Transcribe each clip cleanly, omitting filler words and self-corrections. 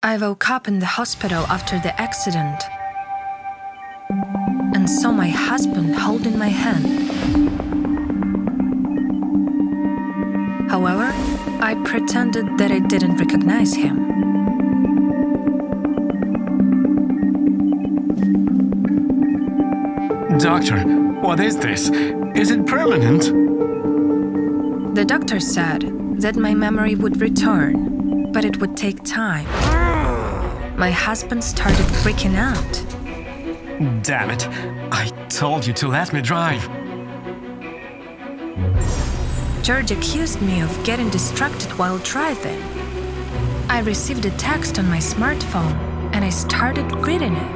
I woke up in the hospital after the accident and saw my husband holding my hand. However, I pretended that I didn't recognize him. Doctor, what is this? Is it permanent? The doctor said that my memory would return, but it would take time. My husband started freaking out. Damn it. I told you to let me drive. George accused me of getting distracted while driving. I received a text on my smartphone and I started reading it.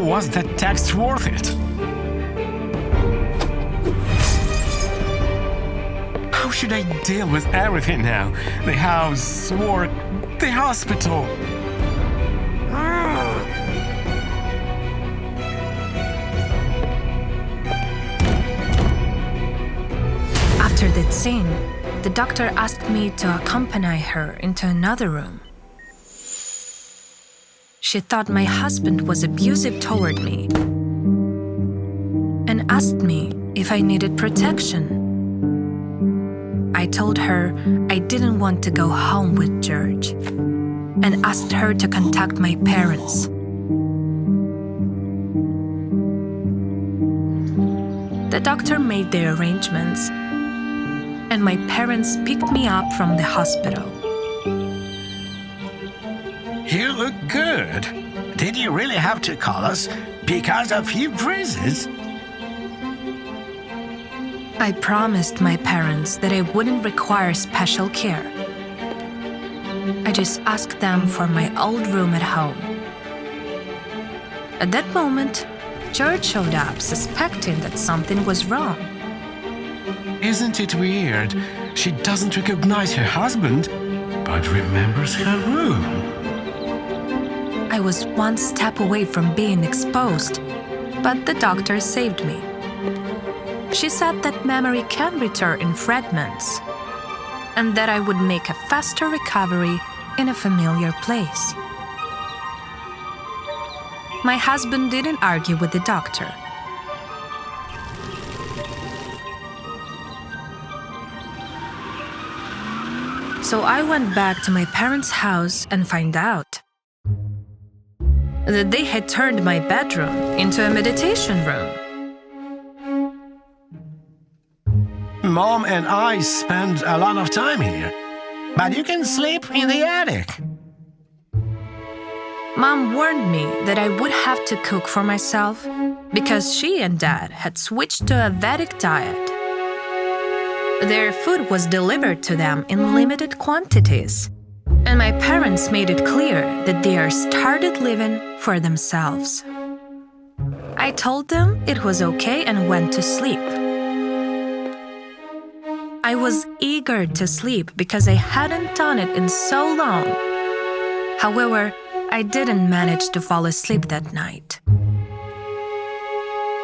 Was that text worth it? How should I deal with everything now? The house, work, the hospital. After that scene, the doctor asked me to accompany her into another room. She thought my husband was abusive toward me and asked me if I needed protection. I told her I didn't want to go home with George and asked her to contact my parents. The doctor made the arrangements, and my parents picked me up from the hospital. You look good. Did you really have to call us because of few bruises? I promised my parents that I wouldn't require special care. I just asked them for my old room at home. At that moment, George showed up suspecting that something was wrong. Isn't it weird? She doesn't recognize her husband, but remembers her room. I was one step away from being exposed, but the doctor saved me. She said that memory can return in fragments, and that I would make a faster recovery in a familiar place. My husband didn't argue with the doctor. So I went back to my parents' house and found out that they had turned my bedroom into a meditation room. Mom and I spend a lot of time here, but you can sleep in the attic. Mom warned me that I would have to cook for myself because she and Dad had switched to a Vedic diet. Their food was delivered to them in limited quantities, and my parents made it clear that they are started living for themselves. I told them it was okay and went to sleep. I was eager to sleep because I hadn't done it in so long. However, I didn't manage to fall asleep that night.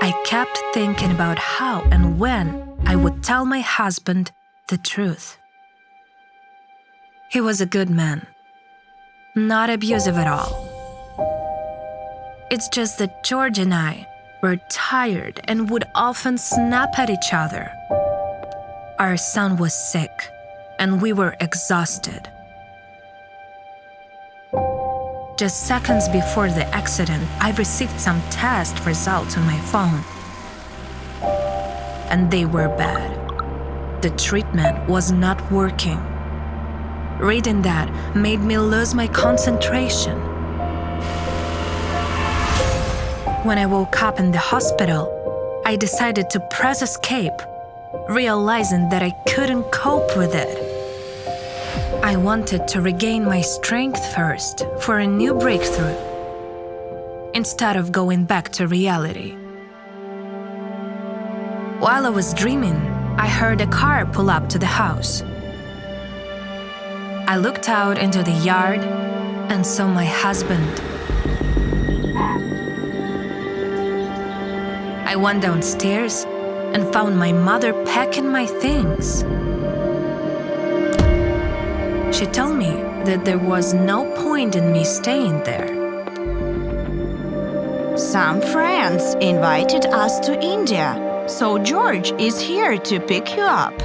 I kept thinking about how and when I would tell my husband the truth. He was a good man, not abusive at all. It's just that George and I were tired and would often snap at each other. Our son was sick, and we were exhausted. Just seconds before the accident, I received some test results on my phone. And they were bad. The treatment was not working. Reading that made me lose my concentration. When I woke up in the hospital, I decided to press escape, realizing that I couldn't cope with it. I wanted to regain my strength first for a new breakthrough, instead of going back to reality. While I was dreaming, I heard a car pull up to the house. I looked out into the yard and saw my husband. I went downstairs and found my mother packing my things. She told me that there was no point in me staying there. Some friends invited us to India, so George is here to pick you up.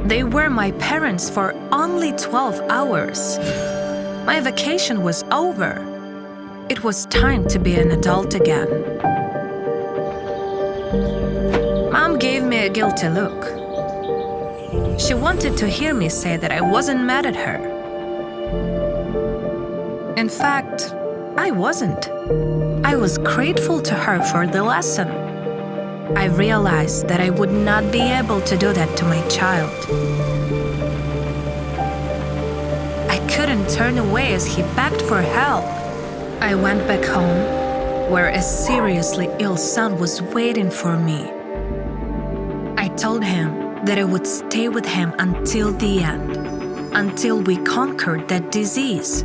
They were my parents for only 12 hours. My vacation was over. It was time to be an adult again. Mom gave me a guilty look. She wanted to hear me say that I wasn't mad at her. In fact, I wasn't. I was grateful to her for the lesson. I realized that I would not be able to do that to my child. I couldn't turn away as he begged for help. I went back home, where a seriously ill son was waiting for me. I told him that I would stay with him until the end, until we conquered that disease.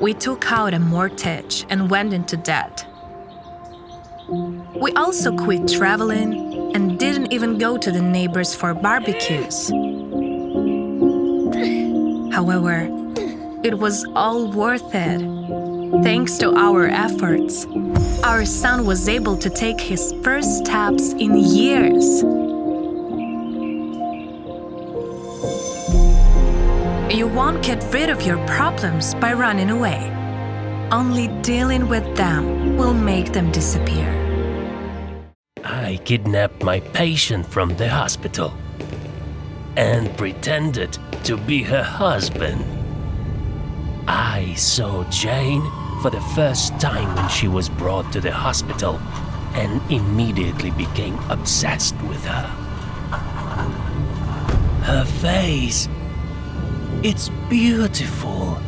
We took out a mortgage and went into debt. We also quit traveling and didn't even go to the neighbors for barbecues. However, it was all worth it. Thanks to our efforts, our son was able to take his first steps in years. You won't get rid of your problems by running away. Only dealing with them will make them disappear. I kidnapped my patient from the hospital and pretended to be her husband. I saw Jane for the first time when she was brought to the hospital and immediately became obsessed with her. Her face, it's beautiful.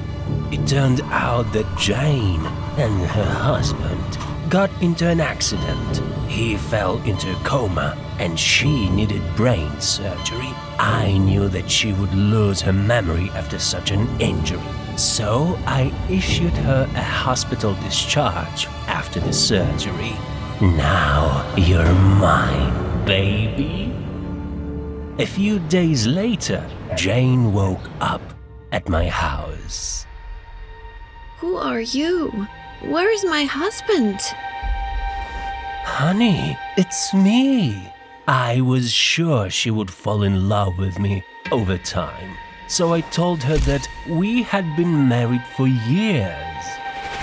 It turned out that Jane and her husband got into an accident. He fell into a coma and she needed brain surgery. I knew that she would lose her memory after such an injury. So I issued her a hospital discharge after the surgery. Now you're mine, baby. A few days later, Jane woke up at my house. Who are you? Where is my husband? Honey, it's me. I was sure she would fall in love with me over time. So I told her that we had been married for years.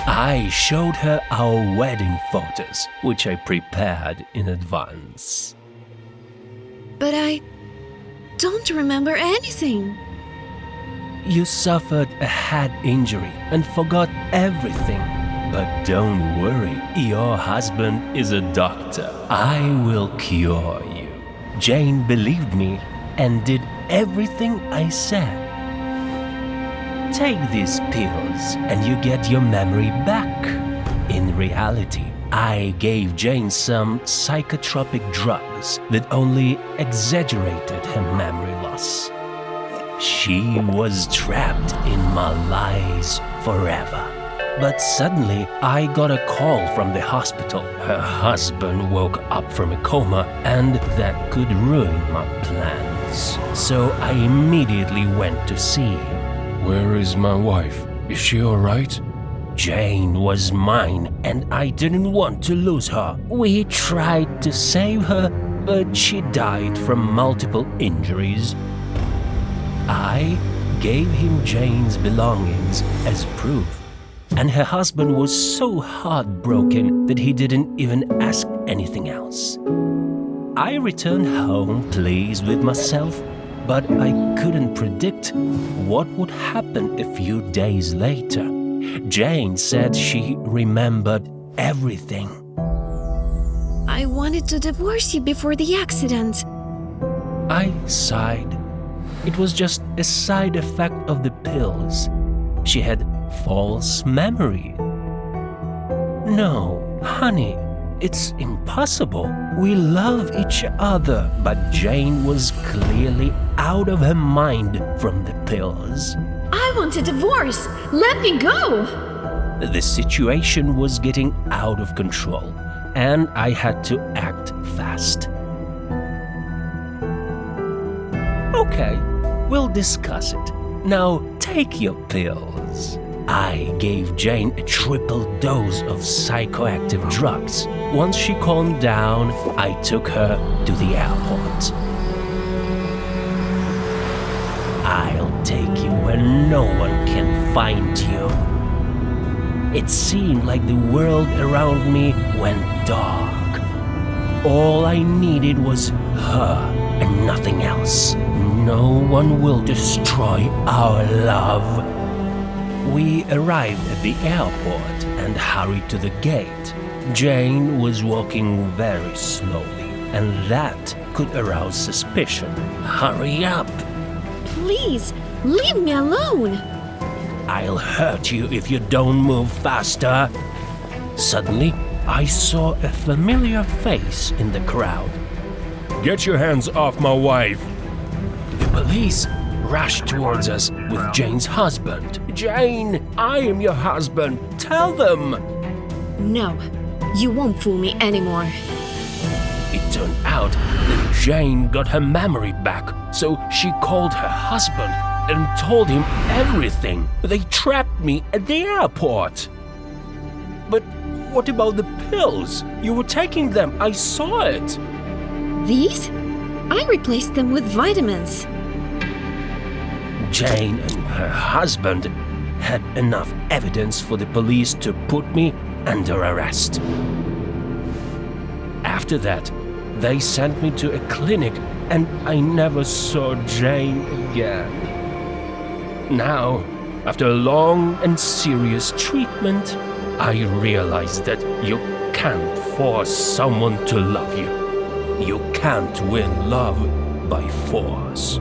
I showed her our wedding photos, which I prepared in advance. But I don't remember anything. You suffered a head injury and forgot everything. But don't worry, your husband is a doctor. I will cure you. Jane believed me and did everything I said. Take these pills and you get your memory back. In reality, I gave Jane some psychotropic drugs that only exaggerated her memory loss. She was trapped in my lies forever. But suddenly, I got a call from the hospital. Her husband woke up from a coma, and that could ruin my plans. So I immediately went to see him. Where is my wife? Is she all right? Jane was mine, and I didn't want to lose her. We tried to save her, but she died from multiple injuries. I gave him Jane's belongings as proof. And her husband was so heartbroken that he didn't even ask anything else. I returned home pleased with myself, but I couldn't predict what would happen a few days later. Jane said she remembered everything. I wanted to divorce you before the accident. I sighed. It was just a side effect of the pills. She had false memory. No, honey, it's impossible. We love each other, but Jane was clearly out of her mind from the pills. I want a divorce. Let me go. The situation was getting out of control, and I had to act fast. Okay, we'll discuss it. Now take your pills. I gave Jane a triple dose of psychoactive drugs. Once she calmed down, I took her to the airport. I'll take you where no one can find you. It seemed like the world around me went dark. All I needed was her and nothing else. No one will destroy our love. We arrived at the airport and hurried to the gate. Jane was walking very slowly, and that could arouse suspicion. Hurry up! Please, leave me alone. I'll hurt you if you don't move faster. Suddenly, I saw a familiar face in the crowd. Get your hands off my wife! The police rushed towards us with Jane's husband. Jane, I am your husband. Tell them! No, you won't fool me anymore. It turned out that Jane got her memory back, so she called her husband and told him everything. They trapped me at the airport. But what about the pills? You were taking them. I saw it. These? I replaced them with vitamins. Jane and her husband had enough evidence for the police to put me under arrest. After that, they sent me to a clinic and I never saw Jane again. Now, after a long and serious treatment, I realized that you can't force someone to love you. You can't win love by force.